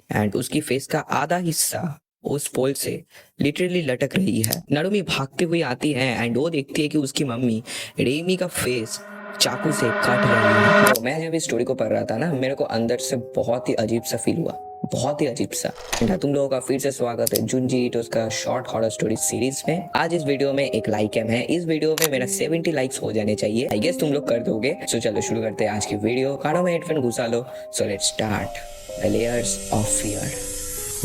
And उसकी face का आधा हिस्सा उस पोल से लिटरली लटक रही है। नारुमी भागते हुए आती है एंड वो देखती है कि उसकी मम्मी रेमी का फेस चाकू से काट रही है। तो मैं जब इस स्टोरी को पढ़ रहा था ना, मेरे को अंदर से बहुत ही अजीब सा फील हुआ, बहुत ही अजीब सा। तुम लोगों का फिर से स्वागत है जुंजी ईटोस का शॉर्ट हॉरर स्टोरी सीरीज में। आज इस वीडियो में एक लाइक कैम है। इस वीडियो में मेरा 70 लाइक्स हो जाने चाहिए। आई गेस तुम लोग कर दोगे। सो चलो शुरू करते हैं आज की वीडियो। कानों में हेडफोन घुसा लो। So let's start the layers of fear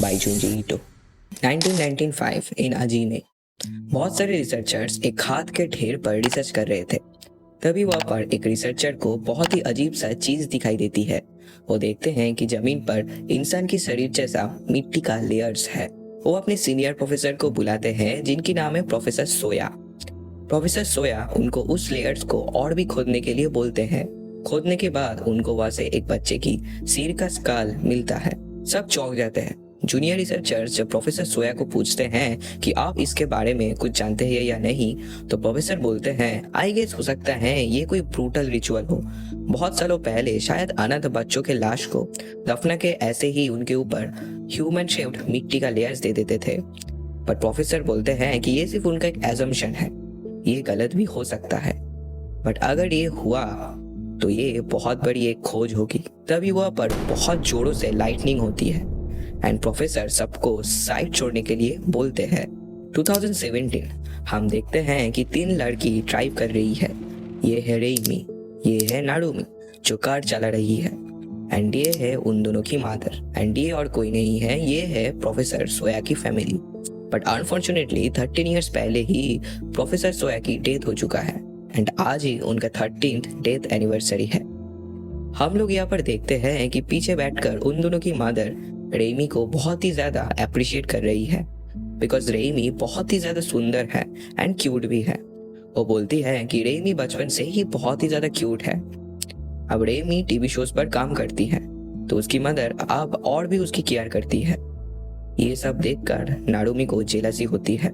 by Junji Ito. 1995 इन अजी में बहुत सारे रिसर्चर्स एक खाद के ढेर पर रिसर्च कर रहे थे। तभी वहाँ पर एक रिसर्चर को बहुत ही अजीब सा चीज दिखाई देती है। वो देखते हैं कि जमीन पर इंसान की शरीर जैसा मिट्टी का लेयर्स है। वो अपने सीनियर प्रोफेसर को बुलाते हैं जिनकी नाम है प्रोफेसर सोया। प्रोफेसर सोया उनको उस लेयर्स को और भी खोदने के लिए बोलते हैं। खोदने के बाद उनको वहां से एक बच्चे की सिर का स्काल मिलता है। सब चौंक जाते हैं। जूनियर रिसर्चर्स जब प्रोफेसर सोया को पूछते हैं कि आप इसके बारे में कुछ जानते हैं या नहीं, तो प्रोफेसर बोलते हैं आई गेस हो सकता है ये कोई ब्रूटल रिचुअल हो। बहुत सालों पहले शायद अनाथ बच्चों के लाश को दफना के ऐसे ही उनके ऊपर ह्यूमन शेप्ड मिट्टी का लेयर्स दे देते थे। पर प्रोफेसर बोलते हैं कि ये सिर्फ उनका एक एजम्पशन है, ये गलत भी हो सकता है। बट अगर ये हुआ तो ये बहुत बड़ी एक खोज होगी। तभी वहाँ पर बहुत जोरों से लाइटनिंग होती है एंड प्रोफेसर सबको साइट छोड़ने के लिए बोलते हैं। 2017 हम देखते हैं कि 3 लड़की ड्राइव कर रही है। ये है रेमी, ये है नारुमी जो कार चला रही है, एंड ये है उन दोनों की मदर, एंड ये और कोई नहीं है, ये है प्रोफेसर सोया की फैमिली। बट अनफॉर्चुनेटली 13 ईयर्स पहले ही प्रोफेसर सोया की डेथ हो चुका है एंड आज ही उनका 13th डेथ एनिवर्सरी है। हम लोग यहाँ पर देखते हैं कि पीछे बैठकर उन दोनों की मदर रेमी को बहुत ही ज्यादा अप्रिशिएट कर रही है बिकॉज रेमी बहुत ही ज्यादा सुंदर है एंड क्यूट भी है। वो बोलती है कि रेमी बचपन से ही बहुत ही ज्यादा क्यूट है। अब रेमी टीवी शोज पर काम करती है तो उसकी मदर अब और भी उसकी केयर करती है। ये सब देखकर नारुमी को जेलसी होती है।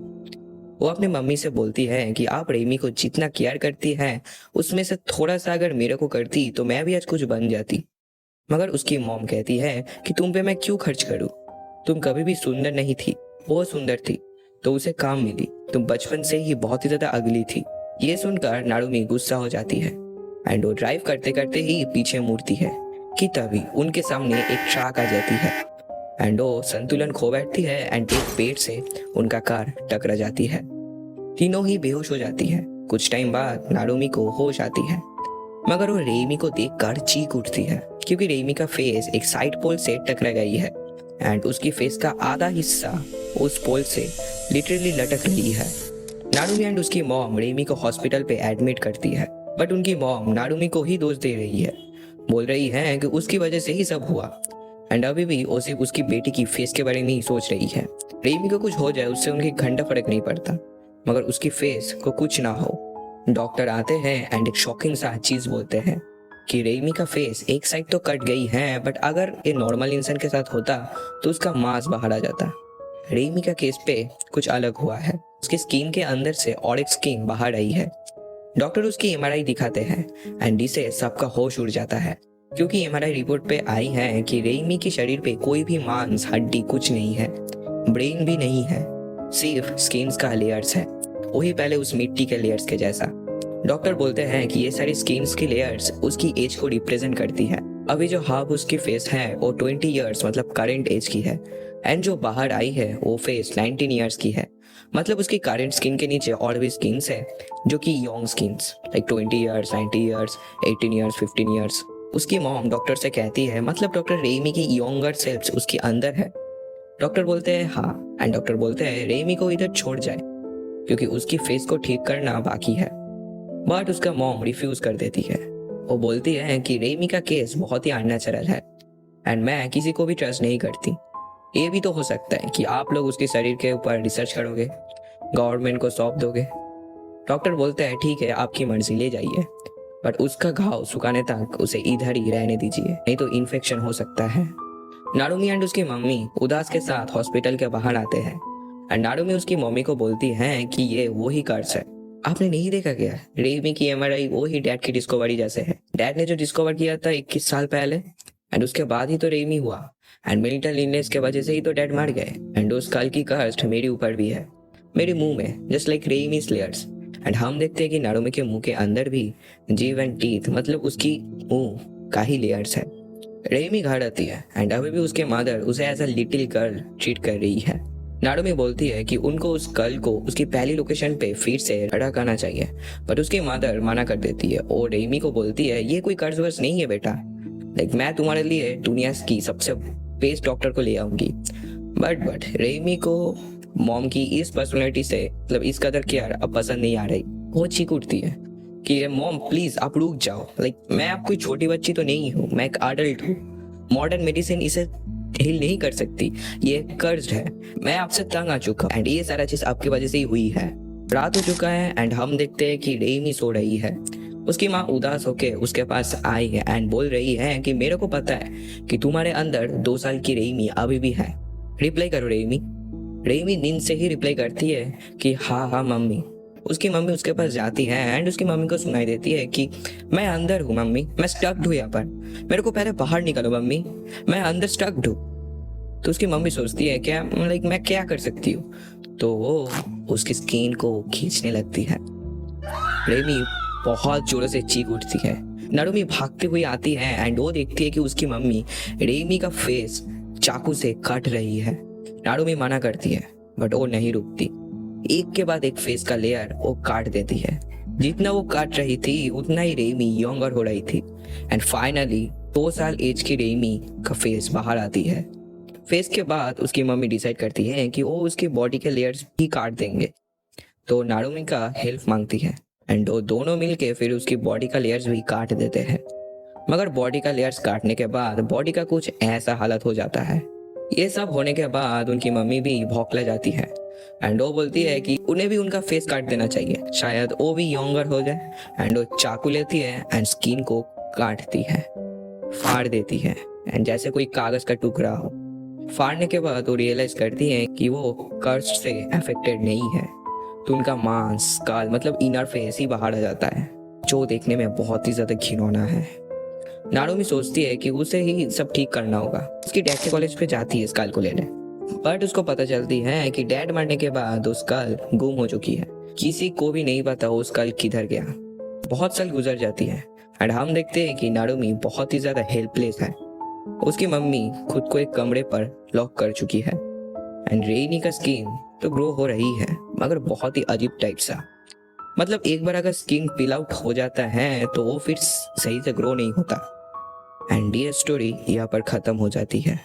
वो अपने मम्मी से बोलती है कि आप रेमी को जितना केयर करती हैं उसमें से थोड़ा सा अगर मेरे को करती तो मैं भी आज कुछ बन जाती। मगर उसकी मॉम कहती है कि तुम पे मैं क्यों खर्च करूं, तुम कभी भी सुंदर नहीं थी, वो सुंदर थी तो उसे काम मिली, तुम बचपन से ही बहुत ही ज्यादा अगली थी। ये सुनकर नारुमी गुस्सा हो जाती है एंड वो ड्राइव करते करते ही पीछे मुड़ती है कि तभी उनके सामने एक ट्रक आ जाती है एंड वो संतुलन खो बैठती है एंड एक पेड़ से उनका कार टकरा जाती है। तीनों ही बेहोश हो जाती है। कुछ टाइम बाद नारुमी को होश आती है मगर वो रेमी को देखकर चीख उठती है क्योंकि रेमी का फेस एक साइड पोल से टकरा गई है एंड उसकी फेस का आधा हिस्सा उस पोल से लिटरली लटक रही है। नारुमी एंड उसकी मॉम रेमी को हॉस्पिटल पे एडमिट करती है बट उनकी मॉम नारुमी को ही दोष दे रही है। बोल रही है कि उसकी वजह से ही सब हुआ एंड अभी भी वो सिर्फ उसकी बेटी की फेस के बारे में ही सोच रही है। रेमी को कुछ हो जाए उससे उनकी घंटा फर्क नहीं पड़ता मगर उसकी फेस को कुछ ना हो। डॉक्टर आते हैं एंड एक शॉकिंग सा चीज बोलते हैं कि रेमी का फेस एक साइड तो कट गई है बट अगर ये नॉर्मल इंसान के साथ होता तो उसका मांस बाहर आ जाता। रेमी का केस पे कुछ अलग हुआ है, उसकी स्किन के अंदर से और एक स्किन बाहर आई है। डॉक्टर उसकी एमआरआई दिखाते हैं एंड इससे सबका होश उड़ जाता है क्योंकि एमआरआई रिपोर्ट पे आई है कि रेमी के शरीर पे कोई भी मांस हड्डी कुछ नहीं है, ब्रेन भी नहीं है, सिर्फ स्किन का लेयर्स है, वही पहले उस मिट्टी के लेयर्स के जैसा। डॉक्टर बोलते हैं कि ये सारी स्किन्स की लेयर्स उसकी एज को रिप्रेजेंट करती है। अभी जो हाफ उसकी फेस है वो 20 इयर्स मतलब करंट एज की है एंड जो बाहर आई है वो फेस 19 इयर्स की है। मतलब उसकी करंट स्किन के नीचे और भी स्किन्स है जो कि young skins like 20 years, 90 years, 18 years, 15 years. उसकी मॉम डॉक्टर से कहती है मतलब डॉक्टर रेमी की यंगर सेल्स उसके अंदर है। डॉक्टर बोलते हैं हाँ एंड डॉक्टर बोलते हैं रेमी को इधर छोड़ जाए क्योंकि उसकी फेस को ठीक करना बाकी है। बट उसका मॉम रिफ्यूज कर देती है। वो बोलती है कि रेमी का केस बहुत ही अननेचुरल है एंड मैं किसी को भी ट्रस्ट नहीं करती। ये भी तो हो सकता है कि आप लोग उसके शरीर के ऊपर रिसर्च करोगे, गवर्नमेंट को सौंप दोगे। डॉक्टर बोलते हैं ठीक है आपकी मर्जी, ले जाइए बट उसका घाव सुखाने तक उसे इधर ही रहने दीजिए, नहीं तो इन्फेक्शन हो सकता है। नारुमी एंड उसकी मम्मी उदास के साथ हॉस्पिटल के बाहर आते हैं एंड नारुमी उसकी मम्मी को बोलती है कि ये वो ही कर्स है। आपने नहीं देखा क्या, रेमी की एमआरआई वो ही डैड की डिस्कवरी जैसे है। डैड ने जो डिस्कवर किया था 21 साल पहले एंड उसके बाद ही तो रेमी हुआ एंड मेंटल इलनेस के वजह से ही तो डैड मर गए एंड उस कल की कष्ट मेरे ऊपर भी है, मेरे मुंह में, जस्ट लाइक रेमी स्लेयर्स। एंड हम देखते हैं कि नारुमी के मुंह के अंदर भी जीव एंड टीथ, मतलब उसकी मुंह का ही लेयर्स है। रेमी घर आती है एंड अभी भी उसके मदर उसे as a little girl treat कर रही है। नारुमी बोलती है कि उनको उस गर्ल को उसकी पहली लोकेशन पे फिर से अड़ा करना चाहिए, बट उसकी मदर मना कर देती है और रेमी को बोलती है ये कोई कर्ज वर्ज नहीं है बेटा, लाइक मैं तुम्हारे लिए दुनिया की सबसे बेस्ट डॉक्टर को ले आऊंगी। बट रेमी को मॉम की इस पर्सनैलिटी से, मतलब इस कदर केयर अब पसंद नहीं आ रही। वो चीख उठती है कि मॉम प्लीज आप रुक जाओ, लाइक मैं आप कोई छोटी बच्ची तो नहीं हूँ, मैं एक अडल्ट हूँ, मॉडर्न मेडिसिन इसे हील नहीं कर सकती, ये कर्ज है, मैं आपसे तंग आ चुका एंड ये सारा चीज आपकी वजह से ही हुई है। रात हो चुका है एंड हम देखते हैं कि रेमी सो रही है। उसकी माँ उदास होके उसके पास आई है एंड बोल रही है कि मेरे को पता है कि तुम्हारे अंदर 2 साल की रेमी अभी भी है, रिप्लाई करो रेमी। रेमी नींद से ही रिप्लाई करती है कि हाँ मम्मी। उसकी मम्मी उसके पास जाती है एंड उसकी मम्मी को सुनाई देती है कि मैं अंदर हूँ मम्मी, मैं स्टक्ड हूँ यहाँ पर, मेरे को पहले बाहर निकालो मम्मी, मैं अंदर स्टक्ड हूँ। तो उसकी मम्मी सोचती है क्या, लाइक मैं क्या कर सकती हूँ, तो वो उसकी स्किन को खींचने लगती है। रेमी बहुत जोरों से चीख उठती है। नारुमी भागती हुई आती है एंड वो देखती है कि उसकी मम्मी रेमी का फेस चाकू से काट रही है। नारुमी मना करती है बट वो नहीं रुकती, एक के बाद एक फेस का लेयर वो काट देती है। जितना वो काट रही थी उतना ही रेमी यंगर हो रही थी एंड फाइनली 2 साल एज की रेमी का फेस बाहर आती है। फेस के बाद उसकी मम्मी डिसाइड करती है कि वो उसकी बॉडी के लेयर्स भी काट देंगे, तो नारुमी का हेल्प मांगती है एंड वो दोनों मिलके फिर उसकी बॉडी का लेयर्स भी काट देते हैं। मगर बॉडी का लेयर्स काटने के बाद बॉडी का कुछ ऐसा हालत हो जाता है। ये सब होने के बाद उनकी मम्मी भी भौंकला जाती है एंड वो बोलती है कि उन्हें भी उनका फेस काट देना चाहिए, शायद वो भी यंगर हो जाए। एंड वो चाकू लेती है एंड स्किन को काटती है, फाड़ देती है एंड जैसे कोई कागज का टुकड़ा हो। फाड़ने के बाद वो रियलाइज करती है कि वो कर्ज से अफेक्टेड नहीं है, तो उनका मांस काल, मतलब इनर फेस ही बाहर आ जाता है, जो देखने में बहुत ही ज्यादा घिनौना है। नारुमी सोचती है कि उसे ही सब ठीक करना होगा। उसकी डैड के कॉलेज पे जाती है इस काल को लेने, बट उसको पता चलती है कि डैड मरने के बाद उस काल गुम हो चुकी है। किसी को भी नहीं पता उस काल किधर गया। बहुत साल गुजर जाती है एंड हम देखते हैं कि नारुमी बहुत ही ज्यादा हेल्पलेस है। उसकी मम्मी खुद को एक कमरे पर लॉक कर चुकी है एंड रेनी का स्किन तो ग्रो हो रही है, मगर बहुत ही अजीब टाइप सा, मतलब एक बार अगर स्किन पील आउट हो जाता है तो वो फिर सही से ग्रो नहीं होता। एंड ये स्टोरी यहाँ पर खत्म हो जाती है।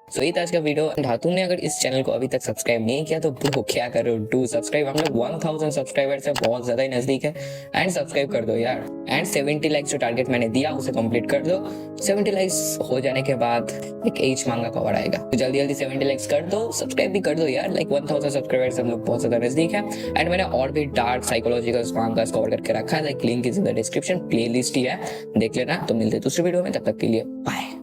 सो ये था आज का वीडियो एंड हाँ, तुमने अगर इस चैनल को अभी तक सब्सक्राइब नहीं किया तो ब्रो क्या करो, डू सब्सक्राइब। हम लोग 1000 सब्सक्राइबर से बहुत ज्यादा ही नजदीक है एंड सब्सक्राइब कर दो यार। एंड 70 लाइक्स जो टारगेट मैंने दिया उसे कंप्लीट कर दो। 70 लाइक्स हो जाने के बाद एक एज मांगा कवर आएगा, तो जल्दी जल्दी 70 लाइक्स कर दो, सब्सक्राइब भी कर दो यार। लाइक 1000 सब्सक्राइबर से हम लोग बहुत ज्यादा नजदीक है। एंड मैंने और भी डार्क साइकोलॉजिकल मांगास कवर करके रखा है, like link is in the description, playlist ही है, देख लेना। तो मिलते हैं दूसरे वीडियो में, तब तक के लिए बाय।